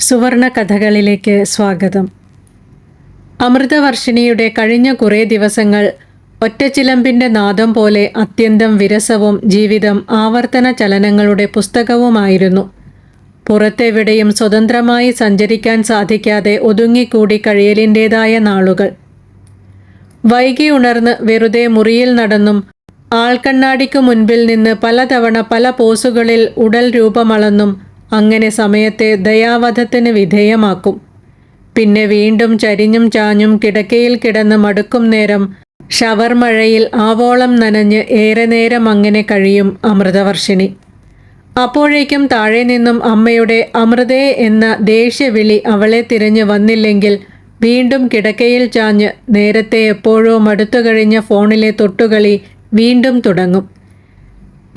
സുവർണ കഥകളിലേക്ക് സ്വാഗതം. അമൃതവർഷിണിയുടെ കഴിഞ്ഞ കുറേ ദിവസങ്ങൾ ഒറ്റച്ചിലമ്പിൻ്റെ നാദം പോലെ അത്യന്തം വിരസവും ജീവിതം ആവർത്തന ചലനങ്ങളുടെ പുസ്തകവുമായിരുന്നു. പുറത്തെവിടെയും സ്വതന്ത്രമായി സഞ്ചരിക്കാൻ സാധിക്കാതെ ഒതുങ്ങിക്കൂടി കഴിയലിൻ്റേതായ നാളുകൾ. വൈകി ഉണർന്ന് വെറുതെ മുറിയിൽ നടന്നും ആൾക്കണ്ണാടിക്കു മുൻപിൽ നിന്ന് പലതവണ പല പോസുകളിൽ ഉടൽ രൂപമളന്നും അങ്ങനെ സമയത്തെ ദയാവധത്തിന് വിധേയമാക്കും. പിന്നെ വീണ്ടും ചരിഞ്ഞും ചാഞ്ഞും കിടക്കയിൽ കിടന്ന് മടുക്കും നേരം ഷവർ മഴയിൽ ആവോളം നനഞ്ഞ് ഏറെ നേരം അങ്ങനെ കഴിയും അമൃതവർഷിണി. അപ്പോഴേക്കും താഴെ നിന്നും അമ്മയുടെ അമൃതേ എന്ന ദേഷ്യവിളി അവളെ തിരഞ്ഞു വന്നില്ലെങ്കിൽ വീണ്ടും കിടക്കയിൽ ചാഞ്ഞ് നേരത്തെ എപ്പോഴോ മടുത്തു കഴിഞ്ഞ ഫോണിലെ തൊട്ടുകളി വീണ്ടും തുടങ്ങും.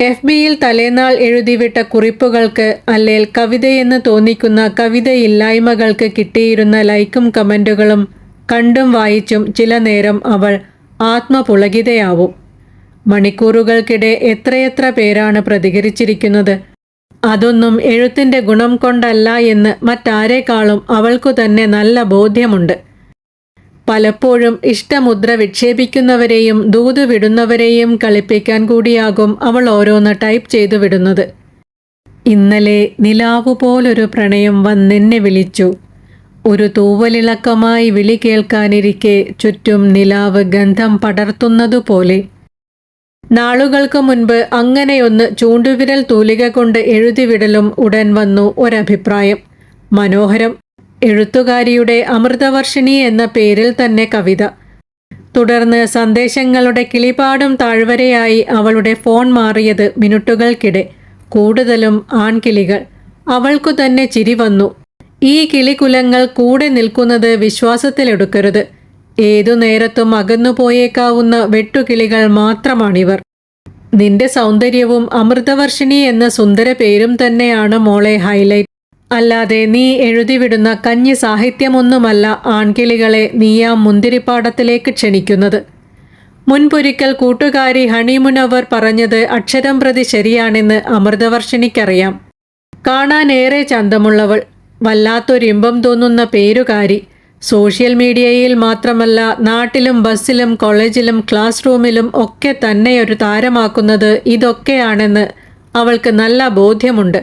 FBയിൽ തലേനാൾ എഴുതിവിട്ട കുറിപ്പുകൾക്ക് അല്ലേൽ കവിതയെന്ന് തോന്നിക്കുന്ന കവിതയില്ലായ്മകൾക്ക് കിട്ടിയിരുന്ന ലൈക്കും കമൻറ്റുകളും കണ്ടും വായിച്ചും ചില നേരം അവൾ ആത്മപുളകിതയാവും. മണിക്കൂറുകൾക്കിടെ എത്രയെത്ര പേരാണ് പ്രതികരിച്ചിരിക്കുന്നത്. അതൊന്നും എഴുത്തിൻ്റെ ഗുണം കൊണ്ടല്ല എന്ന് മറ്റാരേക്കാളും അവൾക്കു തന്നെ നല്ല ബോധ്യമുണ്ട്. പലപ്പോഴും ഇഷ്ടമുദ്ര വിക്ഷേപിക്കുന്നവരെയും ദൂത് വിടുന്നവരെയും കളിപ്പിക്കാൻ കൂടിയാകും അവൾ ഓരോന്ന് ടൈപ്പ് ചെയ്തു വിടുന്നത്. ഇന്നലെ നിലാവുപോലൊരു പ്രണയം വന്നെന്നെ വിളിച്ചു. ഒരു തൂവലിളക്കമായി വിളി കേൾക്കാനിരിക്കെ ചുറ്റും നിലാവ് ഗന്ധം പടർത്തുന്നതുപോലെ. നാളുകൾക്ക് മുൻപ് അങ്ങനെയൊന്ന് ചൂണ്ടുവിരൽ തൂലിക കൊണ്ട് എഴുതിവിടലും ഉടൻ വന്നു ഒരഭിപ്രായം. മനോഹരം. എഴുത്തുകാരിയുടെ അമൃതവർഷിണി എന്ന പേരിൽ തന്നെ കവിത. തുടർന്ന് സന്ദേശങ്ങളുടെ കിളിപാടും താഴ്വരയായി അവളുടെ ഫോൺ മാറിയത് മിനിറ്റുകൾക്കിടെ. കൂടുതലും ആൺകിളികൾ. അവൾക്കു തന്നെ ചിരി വന്നു. ഈ കിളികുലങ്ങൾ കൂടെ നിൽക്കുന്നത് വിശ്വാസത്തിലെടുക്കരുത്. ഏതു നേരത്തും അകന്നുപോയേക്കാവുന്ന വെട്ടുകിളികൾ മാത്രമാണിവർ. നിന്റെ സൗന്ദര്യവും അമൃതവർഷിണി എന്ന സുന്ദര പേരും തന്നെയാണ് മോളെ ഹൈലൈറ്റ്. അല്ലാതെ നീ എഴുതിവിടുന്ന കഞ്ഞി സാഹിത്യമൊന്നുമല്ല ആൺകിളികളെ നീയാ മുന്തിരിപ്പാടത്തിലേക്ക് ക്ഷണിക്കുന്നത്. മുൻപൊരിക്കൽ കൂട്ടുകാരി ഹണിമുനവർ പറഞ്ഞത് അക്ഷരം പ്രതി ശരിയാണെന്ന് അമൃതവർഷിണിക്കറിയാം. കാണാനേറെ ചന്തമുള്ളവൾ, വല്ലാത്തൊരിമ്പം തോന്നുന്ന പേരുകാരി. സോഷ്യൽ മീഡിയയിൽ മാത്രമല്ല നാട്ടിലും ബസ്സിലും കോളേജിലും ക്ലാസ് റൂമിലും ഒക്കെ തന്നെ ഒരു താരമാക്കുന്നത് ഇതൊക്കെയാണെന്ന് അവൾക്ക് നല്ല ബോധ്യമുണ്ട്.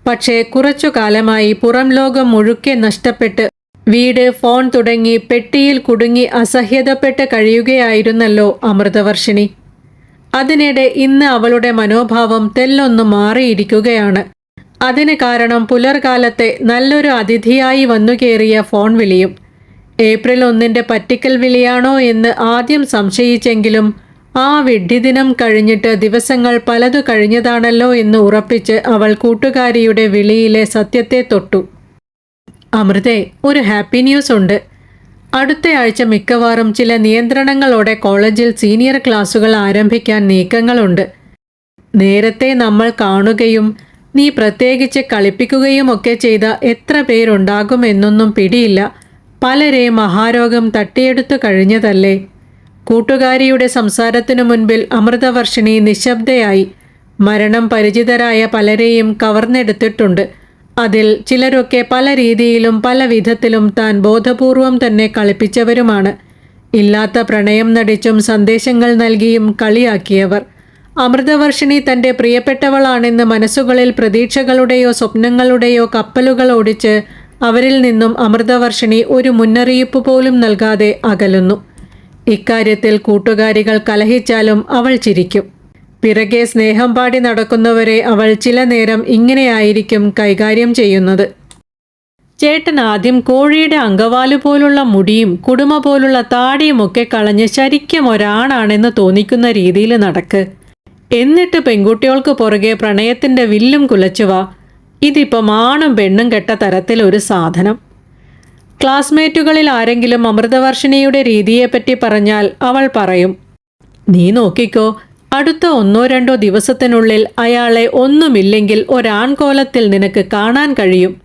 പക്ഷേ കുറച്ചു കാലമായി പുറം ലോകം മുഴുക്കെ നഷ്ടപ്പെട്ട് വീട്, ഫോൺ തുടങ്ങി പെട്ടിയിൽ കുടുങ്ങി അസഹ്യതപ്പെട്ട് കഴിയുകയായിരുന്നല്ലോ അമൃതവർഷിണി. അതിനിടെ ഇന്ന് അവളുടെ മനോഭാവം തെല്ലൊന്നു മാറിയിരിക്കുകയാണ്. അതിന് കാരണം പുലർകാലത്തെ നല്ലൊരു അതിഥിയായി വന്നുകേറിയ ഫോൺ വിളിയും. ഏപ്രിൽ 1 പറ്റിക്കൽ വിളിയാണോ എന്ന് ആദ്യം സംശയിച്ചെങ്കിലും ആ വിഡ്ഢിദിനം കഴിഞ്ഞിട്ട് ദിവസങ്ങൾ പലതു കഴിഞ്ഞതാണല്ലോ എന്ന് ഉറപ്പിച്ച് അവൾ കൂട്ടുകാരിയുടെ വിളിയിലെ സത്യത്തെ തൊട്ടു. അമൃതേ, ഒരു ഹാപ്പി ന്യൂസ് ഉണ്ട്. അടുത്ത ആഴ്ച മിക്കവാറും ചില നിയന്ത്രണങ്ങളോടെ കോളേജിൽ സീനിയർ ക്ലാസുകൾ ആരംഭിക്കാൻ നീക്കങ്ങളുണ്ട്. നേരത്തെ നമ്മൾ കാണുകയും നീ പ്രത്യേകിച്ച് കളിപ്പിക്കുകയുമൊക്കെ ചെയ്ത എത്ര പേരുണ്ടാകുമെന്നൊന്നും പിടിയില്ല. പലരെ മഹാരോഗം തട്ടിയെടുത്തു കഴിഞ്ഞതല്ലേ. കൂട്ടുകാരിയുടെ സംസാരത്തിനു മുൻപിൽ അമൃതവർഷിണി നിശബ്ദയായി. മരണം പരിചിതരായ പലരെയും കവർന്നെടുത്തിട്ടുണ്ട്. അതിൽ ചിലരൊക്കെ പല രീതിയിലും പല വിധത്തിലും താൻ ബോധപൂർവം തന്നെ കളിപ്പിച്ചവരുമാണ്. ഇല്ലാത്ത പ്രണയം നടിച്ചും സന്ദേശങ്ങൾ നൽകിയും കളിയാക്കിയവർ. അമൃതവർഷിണി തൻ്റെ പ്രിയപ്പെട്ടവളാണെന്ന് മനസ്സുകളിൽ പ്രതീക്ഷകളുടെയോ സ്വപ്നങ്ങളുടെയോ കപ്പലുകൾ ഓടിച്ച് അവരിൽ നിന്നും അമൃതവർഷിണി ഒരു മുന്നറിയിപ്പ് പോലും നൽകാതെ അകലുന്നു. ഇക്കാര്യത്തിൽ കൂട്ടുകാരികൾ കലഹിച്ചാലും അവൾ ചിരിക്കും. പിറകെ സ്നേഹം പാടി നടക്കുന്നവരെ അവൾ ചില നേരം ഇങ്ങനെയായിരിക്കും കൈകാര്യം ചെയ്യുന്നത്. ചേട്ടൻ ആദ്യം കോഴിയുടെ അങ്കവാലു പോലുള്ള മുടിയും കുടുമ പോലുള്ള താടിയുമൊക്കെ കളഞ്ഞ് ശരിക്കും ഒരാണാണെന്ന് തോന്നിക്കുന്ന രീതിയിൽ നടക്ക്. എന്നിട്ട് പെൺകുട്ടികൾക്ക് പുറകെ പ്രണയത്തിൻ്റെ വില്ലും കുലച്ചുവാ. ഇതിപ്പം ആണും പെണ്ണും കെട്ട തരത്തിലൊരു സാധനം. ക്ലാസ്മേറ്റുകളിൽ ആരെങ്കിലും അമൃതവർഷിണിയുടെ രീതിയെപ്പറ്റി പറഞ്ഞാൽ അവൾ പറയും, നീ നോക്കിക്കോ, അടുത്ത 1-2 ദിവസത്തിനുള്ളിൽ അയാളെ ഒന്നുമില്ലെങ്കിൽ ഒരാൺകോലത്തിൽ നിനക്ക് കാണാൻ കഴിയും.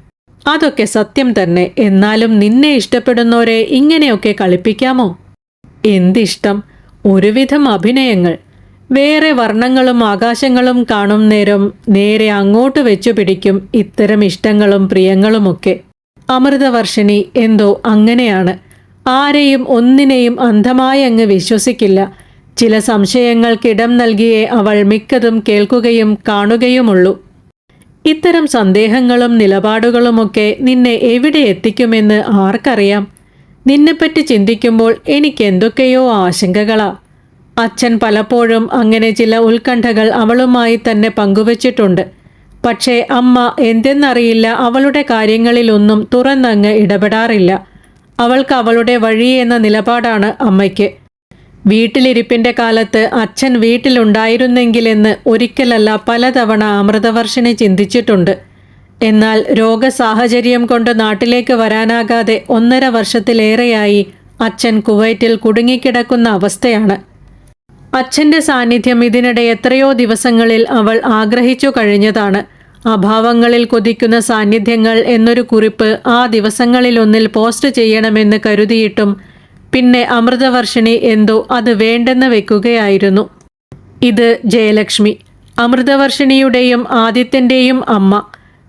അതൊക്കെ സത്യം തന്നെ. എന്നാലും നിന്നെ ഇഷ്ടപ്പെടുന്നവരെ ഇങ്ങനെയൊക്കെ കളിപ്പിക്കാമോ? എന്തിഷ്ടം! ഒരുവിധം അഭിനയങ്ങൾ. വേറെ വർണ്ണങ്ങളും ആകാശങ്ങളും കാണും നേരം നേരെ അങ്ങോട്ട് വെച്ചു പിടിക്കും ഇത്തരം ഇഷ്ടങ്ങളും പ്രിയങ്ങളുമൊക്കെ. അമൃതവർഷിണി എന്തോ അങ്ങനെയാണ്. ആരെയും ഒന്നിനെയും അന്ധമായി അങ്ങ് വിശ്വസിക്കില്ല. ചില സംശയങ്ങൾക്കിടം നൽകിയേ അവൾ മിക്കതും കേൾക്കുകയും കാണുകയുമുള്ളൂ. ഇത്തരം സന്ദേഹങ്ങളും നിലപാടുകളുമൊക്കെ നിന്നെ എവിടെ എത്തിക്കുമെന്ന് ആർക്കറിയാം? നിന്നെപ്പറ്റി ചിന്തിക്കുമ്പോൾ എനിക്കെന്തൊക്കെയോ ആശങ്കകളാ. അച്ഛൻ പലപ്പോഴും അങ്ങനെ ചില ഉത്കണ്ഠകൾ അവളുമായി തന്നെ പങ്കുവച്ചിട്ടുണ്ട്. പക്ഷേ അമ്മ എന്തെന്നറിയില്ല അവളുടെ കാര്യങ്ങളിലൊന്നും തുറന്നങ്ങ് ഇടപെടാറില്ല. അവൾക്ക് അവളുടെ വഴി എന്ന നിലപാടാണ് അമ്മയ്ക്ക്. വീട്ടിലിരിപ്പിൻ്റെ കാലത്ത് അച്ഛൻ വീട്ടിലുണ്ടായിരുന്നെങ്കിലെന്ന് ഒരിക്കലല്ല പലതവണ അമൃതവർഷിണി ചിന്തിച്ചിട്ടുണ്ട്. എന്നാൽ രോഗസാഹചര്യം കൊണ്ട് നാട്ടിലേക്ക് വരാനാകാതെ 1.5 വർഷത്തിലേറെയായി അച്ഛൻ കുവൈറ്റിൽ കുടുങ്ങിക്കിടക്കുന്ന അവസ്ഥയാണ്. അച്ഛൻ്റെ സാന്നിധ്യം ഇതിനിടെ എത്രയോ ദിവസങ്ങളിൽ അവൾ ആഗ്രഹിച്ചു കഴിഞ്ഞതാണ്. അഭാവങ്ങളിൽ കൊതിക്കുന്ന സാന്നിധ്യങ്ങൾ എന്നൊരു കുറിപ്പ് ആ ദിവസങ്ങളിലൊന്നിൽ പോസ്റ്റ് ചെയ്യണമെന്ന് കരുതിയിട്ടും പിന്നെ അമൃതവർഷിണി എന്തോ അത് വേണ്ടെന്ന് വെക്കുകയായിരുന്നു. ഇത് ജയലക്ഷ്മി, അമൃതവർഷിണിയുടെയും ആദിത്യൻ്റെയും അമ്മ,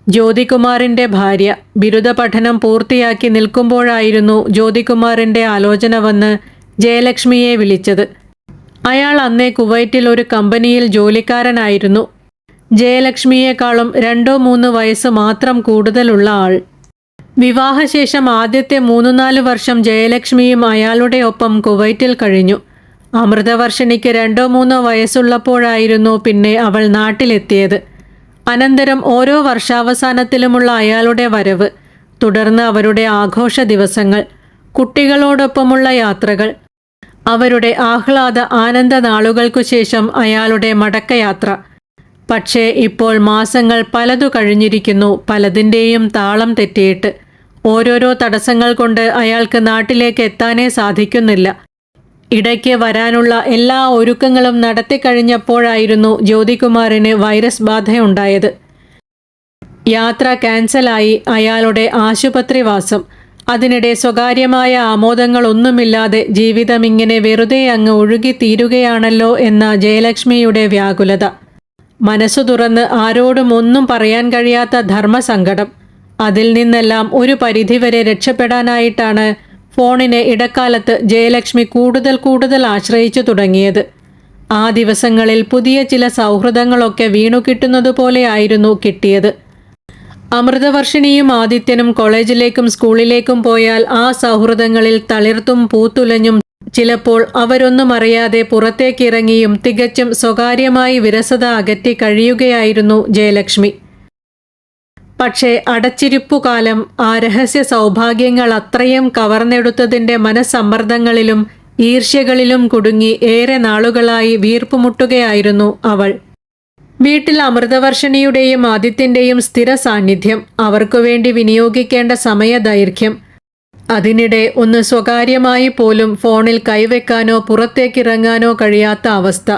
ജ്യോതികുമാറിൻ്റെ ഭാര്യ. ബിരുദ പഠനം പൂർത്തിയാക്കി നിൽക്കുമ്പോഴായിരുന്നു ജ്യോതികുമാറിൻ്റെ ആലോചന വന്ന് ജയലക്ഷ്മിയെ വിളിച്ചത്. അയാൾ അന്നേ കുവൈറ്റിൽ ഒരു കമ്പനിയിൽ ജോലിക്കാരനായിരുന്നു. ജയലക്ഷ്മിയെക്കാളും 2-3 വയസ്സ് മാത്രം കൂടുതലുള്ള ആൾ. വിവാഹശേഷം ആദ്യത്തെ 3-4 വർഷം ജയലക്ഷ്മിയും അയാളുടെ ഒപ്പം കുവൈറ്റിൽ കഴിഞ്ഞു. അമൃതവർഷിണിക്ക് 2-3 വയസ്സുള്ളപ്പോഴായിരുന്നു പിന്നെ അവൾ നാട്ടിലെത്തിയത്. അനന്തരം ഓരോ വർഷാവസാനത്തിലുമുള്ള അയാളുടെ വരവ്, തുടർന്ന് അവരുടെ ആഘോഷ ദിവസങ്ങൾ, കുട്ടികളോടൊപ്പമുള്ള യാത്രകൾ, അവരുടെ ആഹ്ലാദ ആനന്ദ നാളുകൾക്കു ശേഷം അയാളുടെ മടക്കയാത്ര. പക്ഷേ ഇപ്പോൾ മാസങ്ങൾ പലതു കഴിഞ്ഞിരിക്കുന്നു, പലതിൻ്റെയും താളം തെറ്റിയിട്ട്. ഓരോരോ തടസ്സങ്ങൾ കൊണ്ട് അയാൾക്ക് നാട്ടിലേക്ക് എത്താനേ സാധിക്കുന്നില്ല. ഇടയ്ക്ക് വരാനുള്ള എല്ലാ ഒരുക്കങ്ങളും നടത്തിക്കഴിഞ്ഞപ്പോഴായിരുന്നു ജ്യോതികുമാറിന് വൈറസ് ബാധയുണ്ടായത്. യാത്ര ക്യാൻസലായി അയാളുടെ ആശുപത്രിവാസം. അതിനിടെ സ്വകാര്യമായ ആമോദങ്ങളൊന്നുമില്ലാതെ ജീവിതമിങ്ങനെ വെറുതെ അങ്ങ് ഒഴുകിത്തീരുകയാണല്ലോ എന്ന ജയലക്ഷ്മിയുടെ വ്യാകുലത. മനസ്സു തുറന്ന് ആരോടും ഒന്നും പറയാൻ കഴിയാത്ത ധർമ്മസങ്കടം. അതിൽ നിന്നെല്ലാം ഒരു പരിധിവരെ രക്ഷപ്പെടാനായിട്ടാണ് ഫോണിനെ ഇടക്കാലത്ത് ജയലക്ഷ്മി കൂടുതൽ ആശ്രയിച്ചു തുടങ്ങിയത്. ആ ദിവസങ്ങളിൽ പുതിയ ചില സൗഹൃദങ്ങളൊക്കെ വീണുകിട്ടുന്നതുപോലെയായിരുന്നു കിട്ടിയത്. അമൃതവർഷിണിയും ആദിത്യനും കോളേജിലേക്കും സ്കൂളിലേക്കും പോയാൽ ആ സൗഹൃദങ്ങളിൽ തളിർത്തും പൂത്തുലഞ്ഞും ചിലപ്പോൾ അവരൊന്നും അറിയാതെ പുറത്തേക്കിറങ്ങിയും തികച്ചും സ്വകാര്യമായി വിരസത അകറ്റി കഴിയുകയായിരുന്നു ജയലക്ഷ്മി. പക്ഷേ അടച്ചിരിപ്പുകാലം ആ രഹസ്യ സൗഭാഗ്യങ്ങൾ അത്രയും കവർന്നെടുത്തതിൻ്റെ മനസ്സമ്മർദ്ദങ്ങളിലും ഈർഷ്യകളിലും കുടുങ്ങി ഏറെ നാളുകളായി വീർപ്പുമുട്ടുകയായിരുന്നു അവൾ. വീട്ടിൽ അമൃതവർഷിണിയുടെയും ആദിത്യൻ്റെയും സ്ഥിര സാന്നിധ്യം, അവർക്കുവേണ്ടി വിനിയോഗിക്കേണ്ട സമയദൈർഘ്യം, അതിനിടെ ഒന്ന് സ്വകാര്യമായി പോലും ഫോണിൽ കൈവെക്കാനോ പുറത്തേക്കിറങ്ങാനോ കഴിയാത്ത അവസ്ഥ.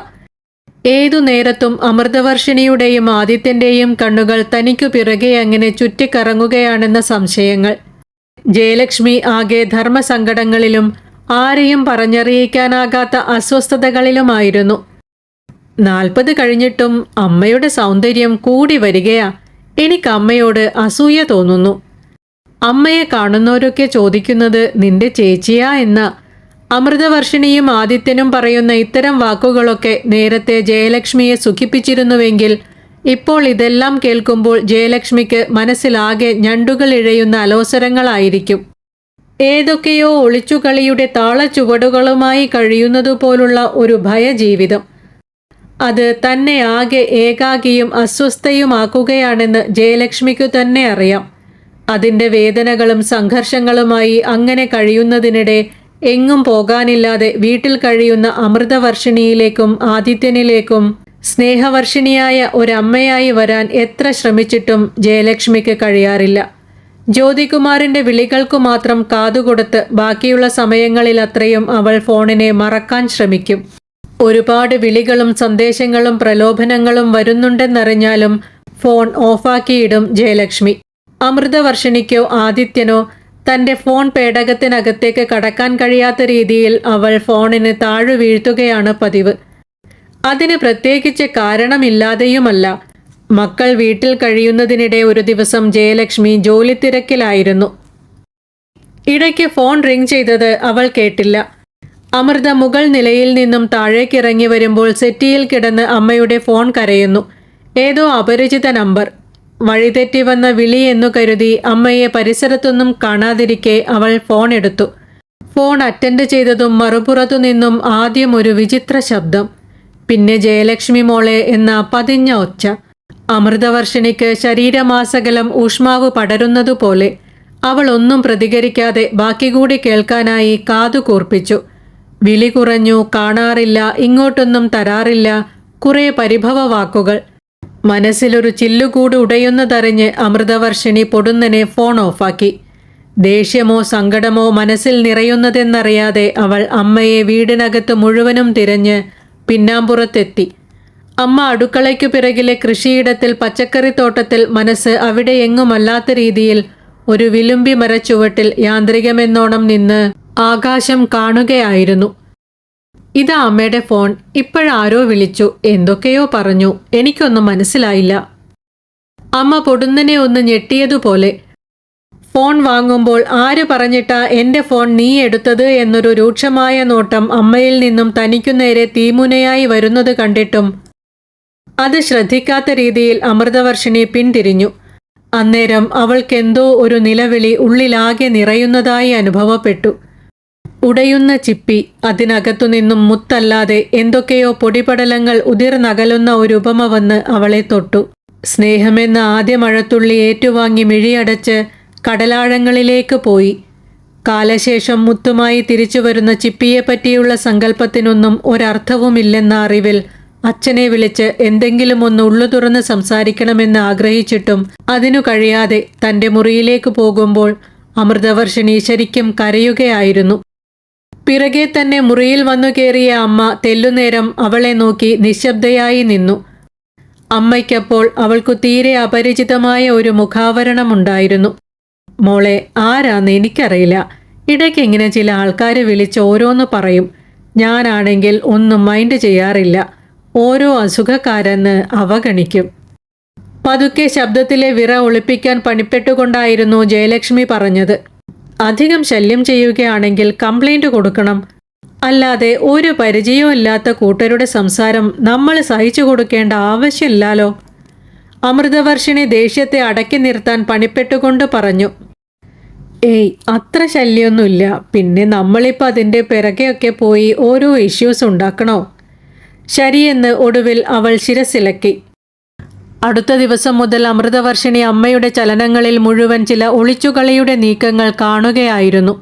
ഏതു നേരത്തും അമൃതവർഷിണിയുടെയും ആദിത്യൻ്റെയും കണ്ണുകൾ തനിക്കു പിറകെ അങ്ങനെ ചുറ്റിക്കറങ്ങുകയാണെന്ന സംശയങ്ങൾ. ജയലക്ഷ്മി ആകെ ധർമ്മസങ്കടങ്ങളിലും ആരെയും പറഞ്ഞറിയിക്കാനാകാത്ത അസ്വസ്ഥതകളിലുമായിരുന്നു. 40 കഴിഞ്ഞിട്ടും അമ്മയുടെ സൗന്ദര്യം കൂടി വരികയാ. എനിക്ക് അമ്മയോട് അസൂയ തോന്നുന്നു. അമ്മയെ കാണുന്നവരൊക്കെ ചോദിക്കുന്നത് നിന്റെ ചേച്ചിയാ എന്ന. അമൃതവർഷിണിയും ആദിത്യനും പറയുന്ന ഇത്തരം വാക്കുകളൊക്കെ നേരത്തെ ജയലക്ഷ്മിയെ സുഖിപ്പിച്ചിരുന്നുവെങ്കിൽ ഇപ്പോൾ ഇതെല്ലാം കേൾക്കുമ്പോൾ ജയലക്ഷ്മിക്ക് മനസ്സിലാകെ ഞണ്ടുകൾ ഇഴയുന്ന അലോസരങ്ങളായിരിക്കും. ഏതൊക്കെയോ ഒളിച്ചുകളിയുടെ താളച്ചുവടുകളുമായി കഴിയുന്നതുപോലുള്ള ഒരു ഭയജീവിതം. അത് തന്നെ ആകെ ഏകാകിയും അസ്വസ്ഥയുമാക്കുകയാണെന്ന് ജയലക്ഷ്മിക്കു തന്നെ അറിയാം. അതിൻ്റെ വേദനകളും സംഘർഷങ്ങളുമായി അങ്ങനെ കഴിയുന്നതിനിടെ എങ്ങും പോകാനില്ലാതെ വീട്ടിൽ കഴിയുന്ന അമൃതവർഷിണിയിലേക്കും ആദിത്യനിലേക്കും സ്നേഹവർഷിണിയായ ഒരമ്മയായി വരാൻ എത്ര ശ്രമിച്ചിട്ടും ജയലക്ഷ്മിക്ക് കഴിയാറില്ല. ജ്യോതികുമാറിൻ്റെ വിളികൾക്കു മാത്രം കാതുകൊടുത്ത് ബാക്കിയുള്ള സമയങ്ങളിലത്രയും അവൾ ഫോണിനെ മറക്കാൻ ശ്രമിക്കും. ഒരുപാട് വിളികളും സന്ദേശങ്ങളും പ്രലോഭനങ്ങളും വരുന്നുണ്ടെന്നറിഞ്ഞാലും ഫോൺ ഓഫാക്കിയിടും ജയലക്ഷ്മി. അമൃതവർഷിണിക്കോ ആദിത്യനോ തൻ്റെ ഫോൺ പേടകത്തിനകത്തേക്ക് കടക്കാൻ കഴിയാത്ത രീതിയിൽ അവൾ ഫോണിന് താഴു വീഴ്ത്തുകയാണ് പതിവ്. അതിന് പ്രത്യേകിച്ച് കാരണമില്ലാതെയുമല്ല. മക്കൾ വീട്ടിൽ കഴിയുന്നതിനിടെ ഒരു ദിവസം ജയലക്ഷ്മി ജോലി തിരക്കിലായിരുന്നു. ഇടയ്ക്ക് ഫോൺ റിംഗ് ചെയ്തത് അവൾ കേട്ടില്ല. അമൃത മുകൾ നിലയിൽ നിന്നും താഴേക്കിറങ്ങി വരുമ്പോൾ സെറ്റിയിൽ കിടന്ന് അമ്മയുടെ ഫോൺ കരയുന്നു. ഏതോ അപരിചിത നമ്പർ. വഴിതെറ്റി വന്ന വിളി എന്നു കരുതി അമ്മയെ പരിസരത്തൊന്നും കാണാതിരിക്കെ അവൾ ഫോൺ എടുത്തു. ഫോൺ അറ്റൻഡ് ചെയ്തതും മറുപുറത്തു നിന്നും ആദ്യം ഒരു വിചിത്ര ശബ്ദം, പിന്നെ ജയലക്ഷ്മി മോളെ എന്ന പതിഞ്ഞ ഒച്ച. അമൃതവർഷിണിക്ക് ശരീരമാസകലം ഊഷ്മാവ് പടരുന്നതുപോലെ. അവൾ ഒന്നും പ്രതികരിക്കാതെ ബാക്കി കൂടി കേൾക്കാനായി കാതു കൂർപ്പിച്ചു. വിളി കുറഞ്ഞു, കാണാറില്ല, ഇങ്ങോട്ടൊന്നും തരാറില്ല, കുറേ പരിഭവ വാക്കുകൾ. മനസ്സിലൊരു ചില്ലുകൂട് ഉടയുന്നതറിഞ്ഞ് അമൃതവർഷിണി പൊടുന്നനെ ഫോൺ ഓഫാക്കി. ദേഷ്യമോ സങ്കടമോ മനസ്സിൽ നിറയുന്നതെന്നറിയാതെ അവൾ അമ്മയെ വീടിനകത്ത് മുഴുവനും തിരഞ്ഞ് പിന്നാമ്പുറത്തെത്തി. അമ്മ അടുക്കളയ്ക്കു പിറകിലെ കൃഷിയിടത്തിൽ പച്ചക്കറിത്തോട്ടത്തിൽ, മനസ്സ് അവിടെ എങ്ങുമല്ലാത്ത രീതിയിൽ ഒരു വിലുമ്പി മരച്ചുവട്ടിൽ യാന്ത്രികമെന്നോണം നിന്ന് ആകാശം കാണുകയായിരുന്നു. ഇതാ അമ്മയുടെ ഫോൺ. ഇപ്പോഴാരോ വിളിച്ചു, എന്തൊക്കെയോ പറഞ്ഞു, എനിക്കൊന്നും മനസ്സിലായില്ല. അമ്മ പൊടുന്നനെ ഒന്ന് ഞെട്ടിയതുപോലെ. ഫോൺ വാങ്ങുമ്പോൾ ആര് പറഞ്ഞിട്ടാ എൻ്റെ ഫോൺ നീ എടുത്തത് എന്നൊരു രൂക്ഷമായ നോട്ടം അമ്മയിൽ നിന്നും തനിക്കു നേരെ തീമുനയായി വരുന്നത് കണ്ടിട്ടും അത് ശ്രദ്ധിക്കാത്ത രീതിയിൽ അമൃതവർഷിണി പിന്തിരിഞ്ഞു. അന്നേരം അവൾക്കെന്തോ ഒരു നിലവിളി ഉള്ളിലാകെ നിറയുന്നതായി അനുഭവപ്പെട്ടു. ഉടയുന്ന ചിപ്പി, അതിനകത്തുനിന്നും മുത്തല്ലാതെ എന്തൊക്കെയോ പൊടിപടലങ്ങൾ ഉതിർന്നകലുന്ന ഒരു ഉപമ വന്ന് അവളെ തൊട്ടു. സ്നേഹമെന്ന ആദ്യ മഴത്തുള്ളി ഏറ്റുവാങ്ങി മിഴിയടച്ച് കടലാഴങ്ങളിലേക്ക് പോയി. കാലശേഷം മുത്തുമായി തിരിച്ചു വരുന്ന ചിപ്പിയെപ്പറ്റിയുള്ള സങ്കല്പത്തിനൊന്നും ഒരർത്ഥവുമില്ലെന്ന അറിവിൽ അച്ഛനെ വിളിച്ച് എന്തെങ്കിലും ഒന്ന് ഉള്ളു തുറന്ന് സംസാരിക്കണമെന്ന് ആഗ്രഹിച്ചിട്ടും അതിനു കഴിയാതെ തൻ്റെ മുറിയിലേക്ക് പോകുമ്പോൾ അമൃതവർഷിണി ശരിക്കും കരയുകയായിരുന്നു. പിറകെ തന്നെ മുറിയിൽ വന്നു കയറിയ അമ്മ തെല്ലുനേരം അവളെ നോക്കി നിശബ്ദയായി നിന്നു. അമ്മയ്ക്കപ്പോൾ അവൾക്കു തീരെ അപരിചിതമായ ഒരു മുഖാവരണമുണ്ടായിരുന്നു. മോളെ, ആരാന്ന് എനിക്കറിയില്ല. ഇടയ്ക്കിങ്ങനെ ചില ആൾക്കാർ വിളിച്ച് ഓരോന്ന് പറയും. ഞാനാണെങ്കിൽ ഒന്നും മൈൻഡ് ചെയ്യാറില്ല. ഓരോ അസുഖക്കാരെന്ന് അവഗണിക്കും. പതുക്കെ ശബ്ദത്തിലെ വിറ ഒളിപ്പിക്കാൻ പണിപ്പെട്ടുകൊണ്ടായിരുന്നു ജയലക്ഷ്മി പറഞ്ഞത്. അധികം ശല്യം ചെയ്യുകയാണെങ്കിൽ കംപ്ലൈൻറ്റ് കൊടുക്കണം. അല്ലാതെ ഒരു പരിചയവും ഇല്ലാത്ത കൂട്ടരുടെ സംസാരം നമ്മൾ സഹിച്ചു കൊടുക്കേണ്ട ആവശ്യമില്ലല്ലോ. അമൃതവർഷിണി ദേഷ്യത്തെ അടക്കി നിർത്താൻ പണിപ്പെട്ടുകൊണ്ട് പറഞ്ഞു. ഏയ്, അത്ര ശല്യമൊന്നുമില്ല. പിന്നെ നമ്മളിപ്പോൾ അതിൻ്റെ പിറകെയൊക്കെ പോയി ഓരോ ഇഷ്യൂസ് ഉണ്ടാക്കണോ? ശരിയെന്ന് ഒടുവിൽ അവൾ ശിരസിലക്കി. അടുത്ത ദിവസം മുതൽ അമൃതവർഷിണി അമ്മയുടെ ചലനങ്ങളിൽ മുഴുവൻ ചില ഒളിച്ചുകളിയുടെ നീക്കങ്ങൾ കാണുകയായിരുന്നു.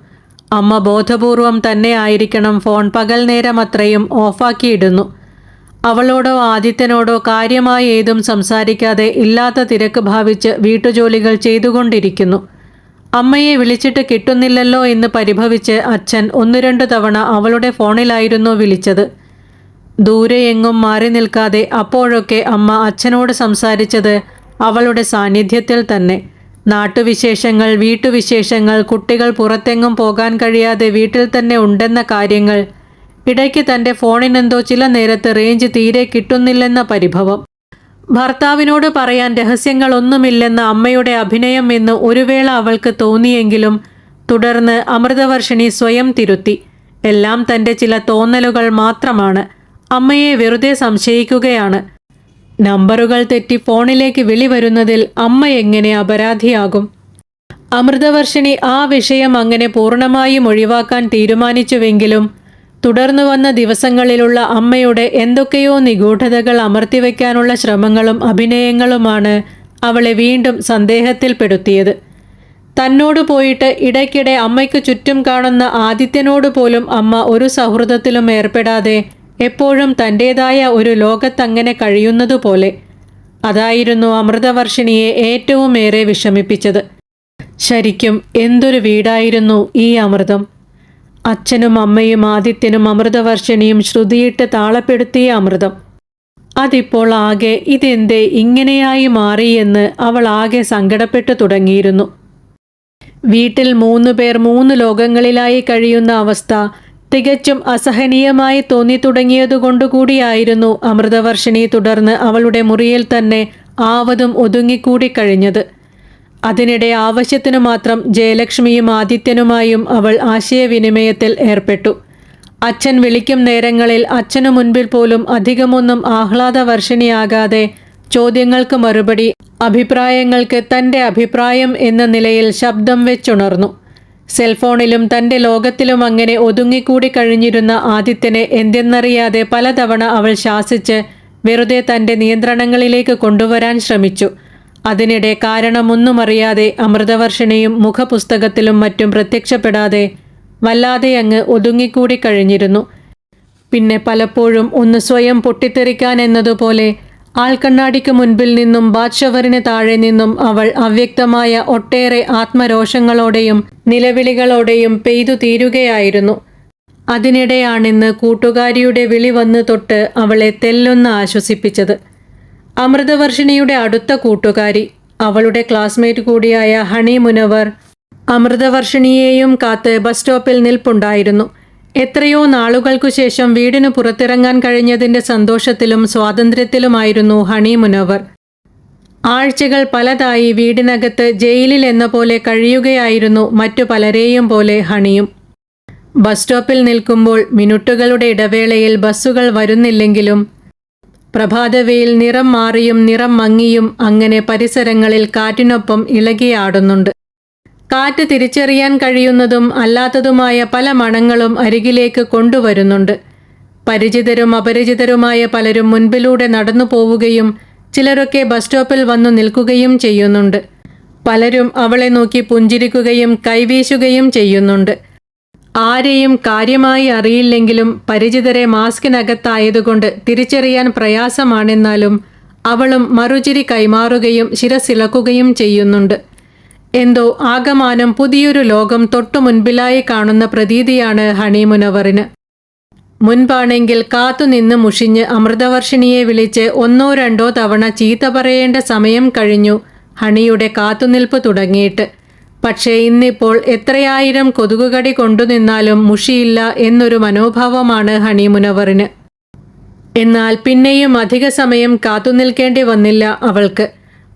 അമ്മ ബോധപൂർവം തന്നെ ആയിരിക്കണം ഫോൺ പകൽ നേരം അത്രയും ഓഫാക്കിയിടുന്നു. അവളോടോ ആദിത്യനോടോ കാര്യമായി ഏതും സംസാരിക്കാതെ ഇല്ലാത്ത തിരക്ക് ഭാവിച്ച് വീട്ടുജോലികൾ ചെയ്തുകൊണ്ടിരിക്കുന്നു. അമ്മയെ വിളിച്ചിട്ട് കിട്ടുന്നില്ലല്ലോ എന്ന് പരിഭവിച്ച് അച്ഛൻ 1-2 തവണ അവളുടെ ഫോണിലായിരുന്നു വിളിച്ചത്. ദൂരെ എങ്ങും മാറി നിൽക്കാതെ അപ്പോഴൊക്കെ അമ്മ അച്ഛനോട് സംസാരിച്ചത് അവളുടെ സാന്നിധ്യത്തിൽ തന്നെ. നാട്ടുവിശേഷങ്ങൾ, വീട്ടുവിശേഷങ്ങൾ, കുട്ടികൾ പുറത്തെങ്ങും പോകാൻ കഴിയാതെ വീട്ടിൽ തന്നെ ഉണ്ടെന്ന കാര്യങ്ങൾ. ഇടയ്ക്ക് തൻ്റെ ഫോണിനെന്തോ ചില നേരത്ത് റേഞ്ച് തീരെ കിട്ടുന്നില്ലെന്ന പരിഭവം. ഭർത്താവിനോട് പറയാൻ രഹസ്യങ്ങളൊന്നുമില്ലെന്ന അമ്മയുടെ അഭിനയം എന്ന് ഒരു വേള അവൾക്ക് തോന്നിയെങ്കിലും തുടർന്ന് അമൃതവർഷിണി സ്വയം തിരുത്തി. എല്ലാം തൻ്റെ ചില തോന്നലുകൾ മാത്രമാണ്. അമ്മയെ വെറുതെ സംശയിക്കുകയാണ്. നമ്പറുകൾ തെറ്റി ഫോണിലേക്ക് വിളി വരുന്നതിൽ അമ്മ എങ്ങനെ അപരാധിയാകും? അമൃതവർഷിണി ആ വിഷയം അങ്ങനെ പൂർണ്ണമായും ഒഴിവാക്കാൻ തീരുമാനിച്ചുവെങ്കിലും തുടർന്നു വന്ന ദിവസങ്ങളിലുള്ള അമ്മയുടെ എന്തൊക്കെയോ നിഗൂഢതകൾ അമർത്തിവെക്കാനുള്ള ശ്രമങ്ങളും അഭിനയങ്ങളുമാണ് അവളെ വീണ്ടും സന്ദേഹത്തിൽപ്പെടുത്തിയത്. തന്നോട് പോയിട്ട് ഇടയ്ക്കിടെ അമ്മയ്ക്ക് ചുറ്റും കാണുന്ന ആദിത്യനോട് പോലും അമ്മ ഒരു സൗഹൃദത്തിലും ഏർപ്പെടാതെ എപ്പോഴും തൻ്റേതായ ഒരു ലോകത്തങ്ങനെ കഴിയുന്നതുപോലെ. അതായിരുന്നു അമൃതവർഷിണിയെ ഏറ്റവും ഏറെ വിഷമിപ്പിച്ചത്. ശരിക്കും എന്തൊരു വീടായിരുന്നു ഈ അമൃതം! അച്ഛനും അമ്മയും ആദിത്യനും അമൃതവർഷിണിയും ശ്രുതിയിട്ട് താളപ്പെടുത്തിയ അമൃതം. അതിപ്പോൾ ആകെ ഇതെന്തേ ഇങ്ങനെയായി മാറിയെന്ന് അവൾ ആകെ സങ്കടപ്പെട്ടു തുടങ്ങിയിരുന്നു. വീട്ടിൽ 3 പേർ 3 ലോകങ്ങളിലായി കഴിയുന്ന അവസ്ഥ തികച്ചും അസഹനീയമായി തോന്നി തുടങ്ങിയതുകൊണ്ടുകൂടിയായിരുന്നു അമൃതവർഷിണി തുടർന്ന് അവളുടെ മുറിയിൽ തന്നെ ആവതും ഒതുങ്ങിക്കൂടി കഴിഞ്ഞത്. അതിനിടെ ആവശ്യത്തിനു മാത്രം ജയലക്ഷ്മിയും ആദിത്യനുമായും അവൾ ആശയവിനിമയത്തിൽ ഏർപ്പെട്ടു. അച്ഛൻ വിളിക്കും നേരങ്ങളിൽ അച്ഛനു മുൻപിൽ പോലും അധികമൊന്നും ആഹ്ലാദവർഷിണിയാകാതെ ചോദ്യങ്ങൾക്ക് മറുപടി, അഭിപ്രായങ്ങൾക്ക് തൻ്റെ അഭിപ്രായം എന്ന നിലയിൽ ശബ്ദം വെച്ചുണർന്നു. സെൽഫോണിലും തൻ്റെ ലോകത്തിലും അങ്ങനെ ഒതുങ്ങിക്കൂടി കഴിഞ്ഞിരുന്ന ആദിത്യനെ എന്തെന്നറിയാതെ പലതവണ അവൾ ശാസിച്ച് വെറുതെ തൻ്റെ നിയന്ത്രണങ്ങളിലേക്ക് കൊണ്ടുവരാൻ ശ്രമിച്ചു. അതിനിടെ കാരണമൊന്നും അറിയാതെ അമൃതവർഷിണിയും മുഖപുസ്തകത്തിലും മറ്റും പ്രത്യക്ഷപ്പെടാതെ വല്ലാതെ അങ്ങ് ഒതുങ്ങിക്കൂടി കഴിഞ്ഞിരുന്നു. പിന്നെ പലപ്പോഴും ഒന്ന് സ്വയം പൊട്ടിത്തെറിക്കാൻ എന്നതുപോലെ ആൾക്കണ്ണാടിക്ക് മുൻപിൽ നിന്നും ബാത്ഷവറിന് താഴെ നിന്നും അവൾ അവ്യക്തമായ ഒട്ടേറെ ആത്മരോഷങ്ങളോടെയും നിലവിളികളോടെയും പെയ്തു തീരുകയായിരുന്നു. അതിനിടെയാണിന്ന് കൂട്ടുകാരിയുടെ വിളി വന്ന് തൊട്ട് അവളെ തെല്ലൊന്ന് ആശ്വസിപ്പിച്ചത്. അമൃതവർഷിണിയുടെ അടുത്ത കൂട്ടുകാരി, അവളുടെ ക്ലാസ്മേറ്റ് കൂടിയായ ഹണി മുനവർ അമൃതവർഷിണിയെയും കാത്ത് ബസ് സ്റ്റോപ്പിൽ നിൽപ്പുണ്ടായിരുന്നു. എത്രയോ നാളുകൾക്കു ശേഷം വീടിനു പുറത്തിറങ്ങാൻ കഴിഞ്ഞതിൻ്റെ സന്തോഷത്തിലും സ്വാതന്ത്ര്യത്തിലുമായിരുന്നു ഹണി മുനവർ. ആഴ്ചകൾ പലതായി വീടിനകത്ത് ജയിലിൽ എന്ന പോലെ കഴിയുകയായിരുന്നു മറ്റു പലരെയും പോലെ ഹണിയും. ബസ് സ്റ്റോപ്പിൽ നിൽക്കുമ്പോൾ മിനിറ്റുകളുടെ ഇടവേളയിൽ ബസ്സുകൾ വരുന്നില്ലെങ്കിലും പ്രഭാതവെയിൽ നിറം മാറിയും നിറം മങ്ങിയും അങ്ങനെ പരിസരങ്ങളിൽ കാറ്റിനൊപ്പം ഇളകിയാടുന്നുണ്ട്. കാറ്റ് തിരിച്ചറിയാൻ കഴിയുന്നതും അല്ലാത്തതുമായ പല മണങ്ങളും അരികിലേക്ക് കൊണ്ടുവരുന്നുണ്ട്. പരിചിതരും അപരിചിതരുമായ പലരും മുൻപിലൂടെ നടന്നു പോവുകയും ചിലരൊക്കെ ബസ് സ്റ്റോപ്പിൽ വന്നു നിൽക്കുകയും ചെയ്യുന്നുണ്ട്. പലരും അവളെ നോക്കി പുഞ്ചിരിക്കുകയും കൈവീശുകയും ചെയ്യുന്നുണ്ട്. ആരെയും കാര്യമായി അറിയില്ലെങ്കിലും പരിചിതരെ മാസ്കിനകത്തായതുകൊണ്ട് തിരിച്ചറിയാൻ പ്രയാസമാണെന്നാലും അവളും മറുചിരി കൈമാറുകയും ശിരസിളക്കുകയും ചെയ്യുന്നുണ്ട്. എന്തോ ആകമാനം പുതിയൊരു ലോകം തൊട്ടു മുൻപിലായി കാണുന്ന പ്രതീതിയാണ് ഹണി മുനവറിന്. മുൻപാണെങ്കിൽ കാത്തുനിന്ന് മുഷിഞ്ഞ് അമൃതവർഷിണിയെ വിളിച്ച് ഒന്നോ രണ്ടോ തവണ ചീത്ത പറയേണ്ട സമയം കഴിഞ്ഞു ഹണിയുടെ കാത്തുനിൽപ്പ് തുടങ്ങിയിട്ട്. പക്ഷേ ഇന്നിപ്പോൾ എത്രയായിരം കൊതുകുകടി കൊണ്ടുനിന്നാലും മുഷിയില്ല എന്നൊരു മനോഭാവമാണ് ഹണി മുനവറിന്. എന്നാൽ പിന്നെയും അധിക സമയം കാത്തുനിൽക്കേണ്ടി വന്നില്ല അവൾക്ക്.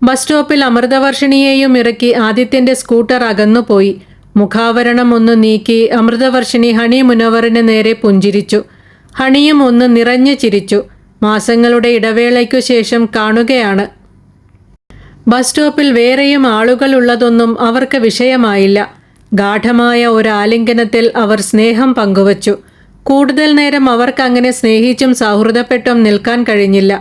ബസ് സ്റ്റോപ്പിൽ അമൃതവർഷിണിയെയും ഇറക്കി ആദിത്യൻ്റെ സ്കൂട്ടർ അകന്നുപോയി. മുഖാവരണം ഒന്ന് നീക്കി അമൃതവർഷിണി ഹണി മുനവറിന് നേരെ പുഞ്ചിരിച്ചു. ഹണിയും ഒന്ന് നിറഞ്ഞു ചിരിച്ചു. മാസങ്ങളുടെ ഇടവേളയ്ക്കു ശേഷം കാണുകയാണ്. ബസ് സ്റ്റോപ്പിൽ വേറെയും ആളുകളുള്ളതൊന്നും അവർക്ക് വിഷയമായില്ല. ഗാഢമായ ഒരു ആലിംഗനത്തിൽ അവർ സ്നേഹം പങ്കുവച്ചു. കൂടുതൽ നേരം അവർക്കങ്ങനെ സ്നേഹിച്ചും സൗഹൃദപ്പെട്ടും നിൽക്കാൻ കഴിഞ്ഞില്ല.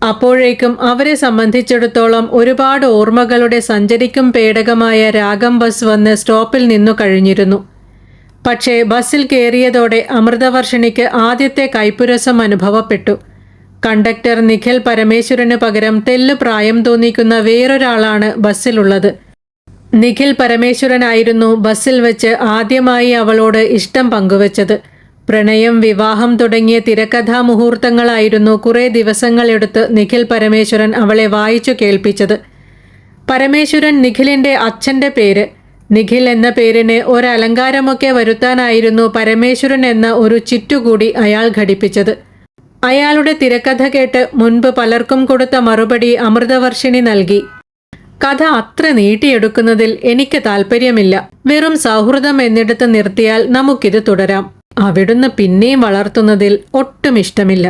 അപ്പോഴേക്കും അവരെ സംബന്ധിച്ചിടത്തോളം ഒരുപാട് ഓർമ്മകളുടെ സഞ്ചരിക്കും പേടകമായ രാഗം ബസ് വന്ന് സ്റ്റോപ്പിൽ നിന്നു കഴിഞ്ഞിരുന്നു. പക്ഷേ ബസ്സിൽ കയറിയതോടെ അമൃതവർഷിണിക്ക് ആദ്യത്തെ കൈപ്പുരസം അനുഭവപ്പെട്ടു. കണ്ടക്ടർ നിഖിൽ പരമേശ്വരന് പകരം തെല്ലു പ്രായം തോന്നിക്കുന്ന വേറൊരാളാണ് ബസ്സിലുള്ളത്. നിഖിൽ പരമേശ്വരനായിരുന്നു ബസ്സിൽ വെച്ച് ആദ്യമായി അവളോട് ഇഷ്ടം പങ്കുവച്ചത്. പ്രണയം, വിവാഹം തുടങ്ങിയ തിരക്കഥാ മുഹൂർത്തങ്ങളായിരുന്നു കുറേ ദിവസങ്ങളെടുത്ത് നിഖിൽ പരമേശ്വരൻ അവളെ വായിച്ചു കേൾപ്പിച്ചത്. പരമേശ്വരൻ നിഖിലിൻ്റെ അച്ഛൻ്റെ പേര്. നിഖിൽ എന്ന പേരിന് ഒരലങ്കാരമൊക്കെ വരുത്താനായിരുന്നു പരമേശ്വരൻ എന്ന ഒരു ചിറ്റുകൂടി അയാൾ ഘടിപ്പിച്ചത്. അയാളുടെ തിരക്കഥ കേട്ട് മുൻപ് പലർക്കും കൊടുത്ത മറുപടി അമൃതവർഷിണി നൽകി. കഥ അത്ര നീട്ടിയെടുക്കുന്നതിൽ എനിക്ക് താല്പര്യമില്ല. വെറും സൗഹൃദം എന്നിടത്ത് നിർത്തിയാൽ നമുക്കിത് തുടരാം. അവിടുന്ന് പിന്നെയും വളർത്തുന്നതിൽ ഒട്ടും ഇഷ്ടമില്ല.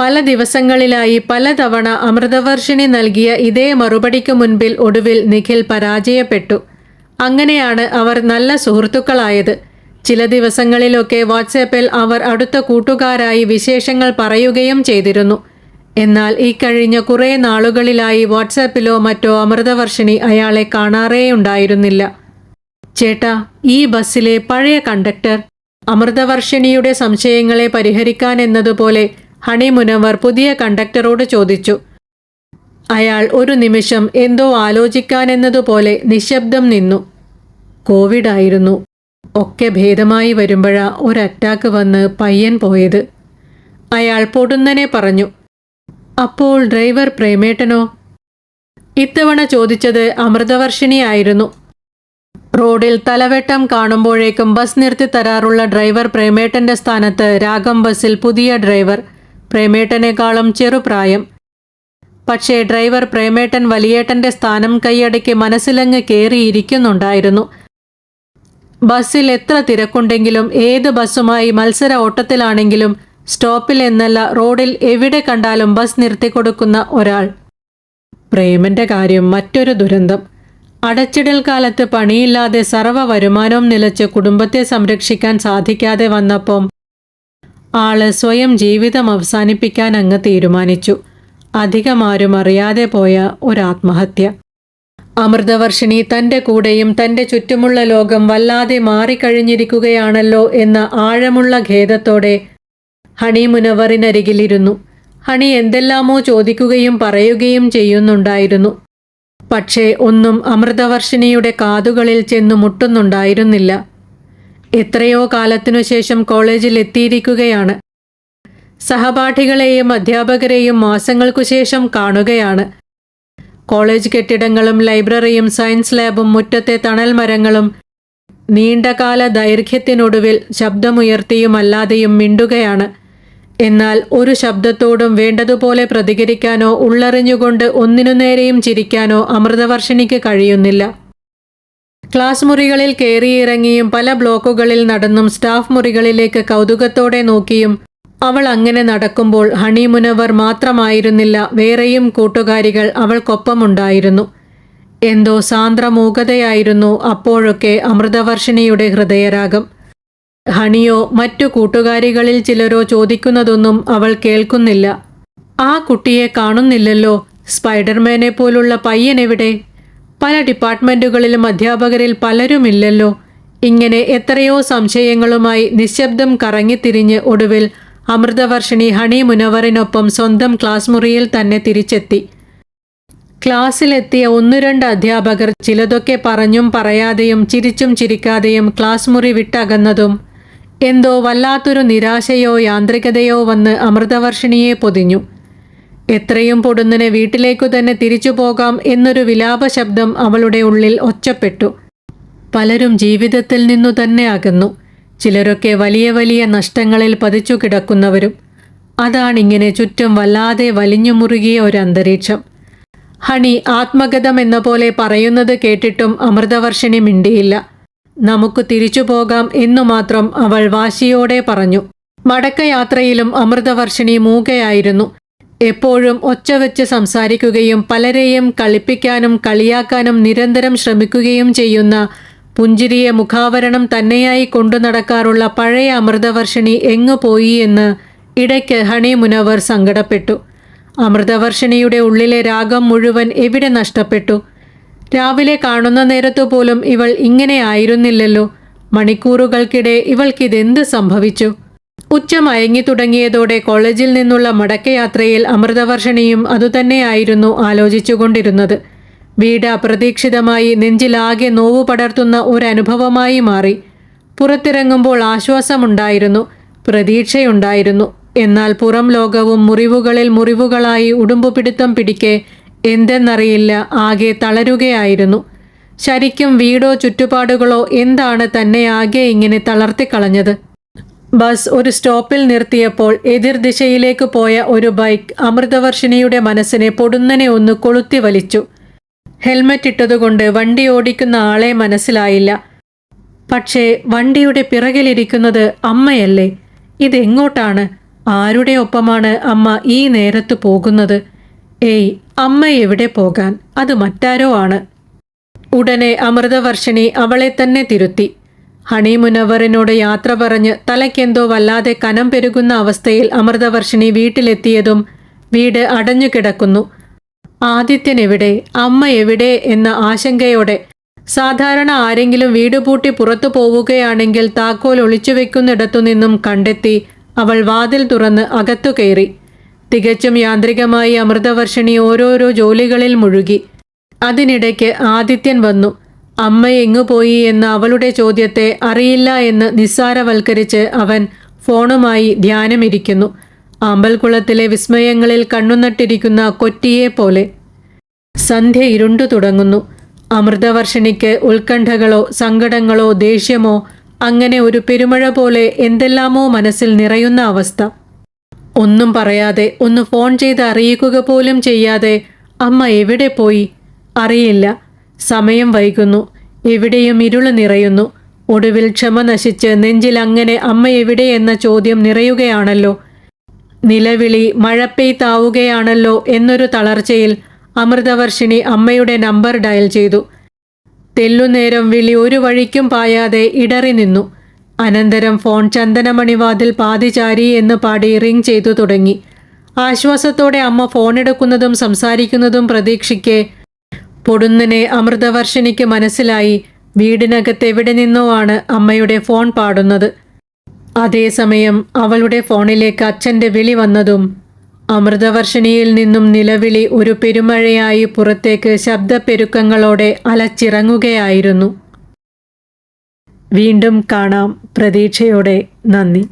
പല ദിവസങ്ങളിലായി പലതവണ അമൃതവർഷിണി നൽകിയ ഇതേ മറുപടിക്ക് മുൻപിൽ ഒടുവിൽ നിഖിൽ പരാജയപ്പെട്ടു. അങ്ങനെയാണ് അവർ നല്ല സുഹൃത്തുക്കളായത്. ചില ദിവസങ്ങളിലൊക്കെ വാട്സാപ്പിൽ അവർ അടുത്ത കൂട്ടുകാരായി വിശേഷങ്ങൾ പറയുകയും ചെയ്തിരുന്നു. എന്നാൽ ഈ കഴിഞ്ഞ കുറേ നാളുകളിലായി വാട്സാപ്പിലോ മറ്റോ അമൃതവർഷിണി അയാളെ കാണാറേയുണ്ടായിരുന്നില്ല. ചേട്ടാ, ഈ ബസ്സിലെ പഴയ കണ്ടക്ടർ. അമൃതവർഷിണിയുടെ സംശയങ്ങളെ പരിഹരിക്കാൻ എന്നതുപോലെ ഹണി മുനവർ പുതിയ കണ്ടക്ടറോട് ചോദിച്ചു. അയാൾ ഒരു നിമിഷം എന്തോ ആലോചിക്കാനെന്നതുപോലെ നിശബ്ദം നിന്നു. കോവിഡ് ആയിരുന്നു. ഒക്കെ ഭേദമായി വരുമ്പോഴാ ഒരു അറ്റാക്ക് വന്ന് പയ്യൻ പോയത്. അയാൾ പൊടുന്നനെ പറഞ്ഞു. അപ്പോൾ ഡ്രൈവർ പ്രേമേട്ടനോ? ഇത്തവണ ചോദിച്ചത് അമൃതവർഷിണിയായിരുന്നു. റോഡിൽ തലവെട്ടം കാണുമ്പോഴേക്കും ബസ് നിർത്തി തരാറുള്ള ഡ്രൈവർ പ്രേമേട്ടൻ്റെ സ്ഥാനത്ത് രാഗം ബസ്സിൽ പുതിയ ഡ്രൈവർ, പ്രേമേട്ടനേക്കാളും ചെറുപ്രായം. പക്ഷേ ഡ്രൈവർ പ്രേമേട്ടൻ വലിയേട്ടൻ്റെ സ്ഥാനം കൈയടക്കി മനസ്സിലങ്ങ് കയറിയിരിക്കുന്നുണ്ടായിരുന്നു. ബസ്സിൽ എത്ര തിരക്കുണ്ടെങ്കിലും ഏത് ബസ്സുമായി മത്സര ഓട്ടത്തിലാണെങ്കിലും സ്റ്റോപ്പിൽ എന്നല്ല റോഡിൽ എവിടെ കണ്ടാലും ബസ് നിർത്തിക്കൊടുക്കുന്ന ഒരാൾ. പ്രേമന്റെ കാര്യം മറ്റൊരു ദുരന്തം. അടച്ചിടൽ കാലത്ത് പണിയില്ലാതെ സർവ്വ വരുമാനവും നിലച്ച് കുടുംബത്തെ സംരക്ഷിക്കാൻ സാധിക്കാതെ വന്നപ്പം ആള് സ്വയം ജീവിതം അവസാനിപ്പിക്കാൻ അങ്ങ് തീരുമാനിച്ചു. അധികമാരും അറിയാതെ പോയ ഒരാത്മഹത്യ. അമൃതവർഷിണി തൻ്റെ കൂടെയും തൻ്റെ ചുറ്റുമുള്ള ലോകം വല്ലാതെ മാറിക്കഴിഞ്ഞിരിക്കുകയാണല്ലോ എന്ന ആഴമുള്ള ഖേദത്തോടെ ഹണി മുനവറിനരികിലിരുന്നു. ഹണി എന്തെല്ലാമോ ചോദിക്കുകയും പറയുകയും ചെയ്യുന്നുണ്ടായിരുന്നു. പക്ഷേ ഒന്നും അമൃതവർഷിണിയുടെ കാതുകളിൽ ചെന്നു മുട്ടുന്നുണ്ടായിരുന്നില്ല. എത്രയോ കാലത്തിനു ശേഷം കോളേജിൽ എത്തിയിരിക്കുകയാണ്. സഹപാഠികളെയും അധ്യാപകരെയും മാസങ്ങൾക്കു ശേഷം കാണുകയാണ്. കോളേജ് കെട്ടിടങ്ങളും ലൈബ്രറിയും സയൻസ് ലാബും മുറ്റത്തെ തണൽ മരങ്ങളും നീണ്ടകാല ദൈർഘ്യത്തിനൊടുവിൽ ശബ്ദമുയർത്തിയുമല്ലാതെയും മിണ്ടുകയാണ്. എന്നാൽ ഒരു ശബ്ദത്തോടും വേണ്ടതുപോലെ പ്രതികരിക്കാനോ ഉള്ളറിഞ്ഞുകൊണ്ട് ഒന്നിനു നേരെയും ചിരിക്കാനോ അമൃതവർഷിണിക്ക് കഴിയുന്നില്ല. ക്ലാസ് മുറികളിൽ കയറിയിറങ്ങിയും പല ബ്ലോക്കുകളിൽ നടന്നും സ്റ്റാഫ് മുറികളിലേക്ക് കൗതുകത്തോടെ നോക്കിയും അവൾ അങ്ങനെ നടക്കുമ്പോൾ ഹണി മുനവർ മാത്രമായിരുന്നില്ല, വേറെയും കൂട്ടുകാരികൾ അവൾക്കൊപ്പമുണ്ടായിരുന്നു. എന്തോ സാന്ദ്രമൂകതയായിരുന്നു അപ്പോഴൊക്കെ അമൃതവർഷിണിയുടെ ഹൃദയരാഗം. ഹണിയോ മറ്റു കൂട്ടുകാരികളിൽ ചിലരോ ചോദിക്കുന്നതൊന്നും അവൾ കേൾക്കുന്നില്ല. ആ കുട്ടിയെ കാണുന്നില്ലല്ലോ, സ്പൈഡർമാനെ പോലുള്ള പയ്യനെവിടെ? പല ഡിപ്പാർട്ട്മെൻറ്റുകളിലും അധ്യാപകരിൽ പലരുമില്ലല്ലോ. ഇങ്ങനെ എത്രയോ സംശയങ്ങളുമായി നിശബ്ദം കറങ്ങിത്തിരിഞ്ഞ് ഒടുവിൽ അമൃതവർഷിണി ഹണി മുനവറിനൊപ്പം സ്വന്തം ക്ലാസ് മുറിയിൽ തന്നെ തിരിച്ചെത്തി. ക്ലാസ്സിലെത്തിയ 1-2 അധ്യാപകർ ചിലതൊക്കെ പറഞ്ഞും പറയാതെയും ചിരിച്ചും ചിരിക്കാതെയും ക്ലാസ് മുറി വിട്ടകന്നതും എന്തോ വല്ലാത്തൊരു നിരാശയോ യാന്ത്രികതയോ വന്ന് അമൃതവർഷിണിയെ പൊതിഞ്ഞു. എത്രയും പൊടുന്നനെ വീട്ടിലേക്കു തന്നെ തിരിച്ചു പോകാം എന്നൊരു വിലാപ ശബ്ദം അവളുടെ ഉള്ളിൽ ഒച്ചപ്പെട്ടു. പലരും ജീവിതത്തിൽ നിന്നു തന്നെ അകന്നു. ചിലരൊക്കെ വലിയ വലിയ നഷ്ടങ്ങളിൽ പതിച്ചു കിടക്കുന്നവരും. അതാണിങ്ങനെ ചുറ്റും വല്ലാതെ വലിഞ്ഞു മുറുകിയ ഒരു അന്തരീക്ഷം. ഹണി ആത്മഗതം എന്ന പോലെ പറയുന്നത് കേട്ടിട്ടും അമൃതവർഷിണി മിണ്ടിയില്ല. നമുക്ക് തിരിച്ചു പോകാം എന്നു മാത്രം അവൾ വാശിയോടെ പറഞ്ഞു. മടക്കയാത്രയിലും അമൃതവർഷിണി മൂകയായിരുന്നു. എപ്പോഴും ഒച്ചവെച്ച് സംസാരിക്കുകയും പലരെയും കളിപ്പിക്കാനും കളിയാക്കാനും നിരന്തരം ശ്രമിക്കുകയും ചെയ്യുന്ന പുഞ്ചിരിയ മുഖാവരണം തന്നെയായി കൊണ്ടു നടക്കാറുള്ള പഴയ അമൃതവർഷിണി എങ്ങു പോയി എന്ന് ഇടയ്ക്ക് ഹണി മുനവർ സങ്കടപ്പെട്ടു. അമൃതവർഷിണിയുടെ ഉള്ളിലെ രാഗം മുഴുവൻ എവിടെ നഷ്ടപ്പെട്ടു? രാവിലെ കാണുന്ന നേരത്തു പോലും ഇവൾ ഇങ്ങനെ ആയിരുന്നില്ലല്ലോ. മണിക്കൂറുകൾക്കിടെ ഇവൾക്കിതെന്ത് സംഭവിച്ചു? ഉച്ച മയങ്ങി തുടങ്ങിയതോടെ കോളേജിൽ നിന്നുള്ള മടക്കയാത്രയിൽ അമൃതവർഷിണിയും അതുതന്നെയായിരുന്നു ആലോചിച്ചുകൊണ്ടിരുന്നത്. വീട് അപ്രതീക്ഷിതമായി നെഞ്ചിലാകെ നോവു പടർത്തുന്ന ഒരനുഭവമായി മാറി. പുറത്തിറങ്ങുമ്പോൾ ആശ്വാസമുണ്ടായിരുന്നു, പ്രതീക്ഷയുണ്ടായിരുന്നു. എന്നാൽ പുറം ലോകവും മുറിവുകളിൽ മുറിവുകളായി ഉടുമ്പുപിടുത്തം പിടിക്കെ എന്തെന്നറിയില്ല ആകെ തളരുകയായിരുന്നു. ശരിക്കും വീടോ ചുറ്റുപാടുകളോ എന്താണ് തന്നെ ആകെ ഇങ്ങനെ തളർത്തിക്കളഞ്ഞത്? ബസ് ഒരു സ്റ്റോപ്പിൽ നിർത്തിയപ്പോൾ എതിർദിശയിലേക്ക് പോയ ഒരു ബൈക്ക് അമൃതവർഷിണിയുടെ മനസ്സിനെ പൊടുന്നനെ ഒന്ന് കൊളുത്തി വലിച്ചു. ഹെൽമറ്റ് ഇട്ടതുകൊണ്ട് വണ്ടി ഓടിക്കുന്ന ആളെ മനസ്സിലായില്ല. പക്ഷേ വണ്ടിയുടെ പിറകിലിരിക്കുന്നത് അമ്മയല്ലേ? ഇതെങ്ങോട്ടാണ്? ആരുടെ ഒപ്പമാണ് അമ്മ ഈ നേരത്ത് പോകുന്നത്? ഏയ്, അമ്മ എവിടെ പോകാൻ? അത് മറ്റാരോ ആണ്. ഉടനെ അമൃതവർഷിണി അവളെ തന്നെ തിരുത്തി. ഹണി മുനവറിനോട് യാത്ര പറഞ്ഞ് തലയ്ക്കെന്തോ വല്ലാതെ കനം പെരുകുന്ന അവസ്ഥയിൽ അമൃതവർഷിണി വീട്ടിലെത്തിയതും വീട് അടഞ്ഞു കിടക്കുന്നു. ആദിത്യൻ എവിടെ? അമ്മ എവിടെ എന്ന ആശങ്കയോടെ. സാധാരണ ആരെങ്കിലും വീട് പൂട്ടി പുറത്തു പോവുകയാണെങ്കിൽ താക്കോൽ ഒളിച്ചുവെക്കുന്നിടത്തു നിന്നും കണ്ടെത്തി അവൾ വാതിൽ തുറന്ന് അകത്തു കയറി. തികച്ചും യാന്ത്രികമായി അമൃതവർഷിണി ഓരോരോ ജോലികളിൽ മുഴുകി. അതിനിടയ്ക്ക് ആദിത്യൻ വന്നു. അമ്മ എങ്ങുപോയി എന്ന അവളുടെ ചോദ്യത്തെ അറിയില്ല എന്ന് നിസ്സാരവൽക്കരിച്ച് അവൻ ഫോണുമായി ധ്യാനമിരിക്കുന്നു. അമ്പൽക്കുളത്തിലെ വിസ്മയങ്ങളിൽ കണ്ണുനട്ടിരിക്കുന്ന കൊറ്റിയെ പോലെ. സന്ധ്യ ഇരുണ്ടു തുടങ്ങുന്നു. അമൃതവർഷിണിക്ക് ഉത്കണ്ഠകളോ സങ്കടങ്ങളോ ദേഷ്യമോ അങ്ങനെ ഒരു പെരുമഴ പോലെ എന്തെല്ലാമോ മനസ്സിൽ നിറയുന്ന അവസ്ഥ. ഒന്നും പറയാതെ, ഒന്ന് ഫോൺ ചെയ്ത് അറിയിക്കുക പോലും ചെയ്യാതെ അമ്മ എവിടെ പോയി? അറിയില്ല. സമയം വൈകുന്നു. എവിടെയും ഇരുള് നിറയുന്നു. ഒടുവിൽ ക്ഷമ നശിച്ച് നെഞ്ചിൽ അങ്ങനെ അമ്മ എവിടെ എന്ന ചോദ്യം നിറയുകയാണല്ലോ. നിലവിളി മഴപ്പെയ്ത്താവുകയാണല്ലോ എന്നൊരു തളർച്ചയിൽ അമൃതവർഷിണി അമ്മയുടെ നമ്പർ ഡയൽ ചെയ്തു. തെല്ലുനേരം വിളി ഒരു വഴിക്കും പായാതെ ഇടറി നിന്നു. അനന്തരം ഫോൺ ചന്ദനമണിവാതിൽ പാതിചാരി എന്ന് പാടി റിംഗ് ചെയ്തു തുടങ്ങി. ആശ്വാസത്തോടെ അമ്മ ഫോണെടുക്കുന്നതും സംസാരിക്കുന്നതും പ്രതീക്ഷിക്കെ പൊടുന്നനെ അമൃതവർഷിണിക്ക് മനസ്സിലായി വീടിനകത്ത് എവിടെ നിന്നോ ആണ് അമ്മയുടെ ഫോൺ പാടുന്നത്. അതേസമയം അവളുടെ ഫോണിലേക്ക് അച്ഛൻ്റെ വിളി വന്നതും അമൃതവർഷിണിയിൽ നിന്നും നിലവിളി ഒരു പെരുമഴയായി പുറത്തേക്ക് ശബ്ദപ്പെരുക്കങ്ങളോടെ അലച്ചിറങ്ങുകയായിരുന്നു. വീണ്ടും കാണാം. പ്രതീക്ഷയോടെ. നന്ദി.